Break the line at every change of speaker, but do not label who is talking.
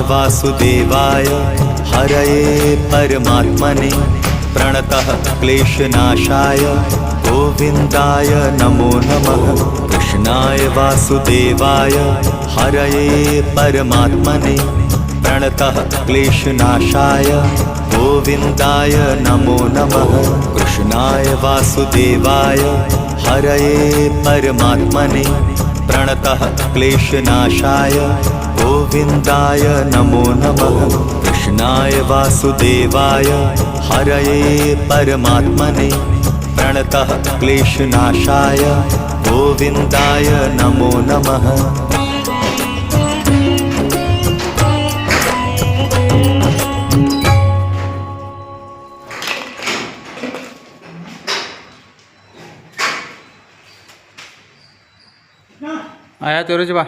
वासुदेवाय हरये परमात्मने प्रणतः क्लेशनाशाय गोविन्दाय नमो नमः। कृष्णाय वासुदेवाय हरये परमात्मने प्रणतः क्लेशनाशाय गोविन्दाय नमो नमः। कृष्णाय वासुदेवाय हरये परमात्मने प्रणतः क्लेशनाशाय गोविन्दाय नमो नमः। कृष्णाय वासुदेवाय हरये परमात्मने प्रणतः क्लेशनाशाय गोविन्दाय नमो नमः।
आया तेरे जबा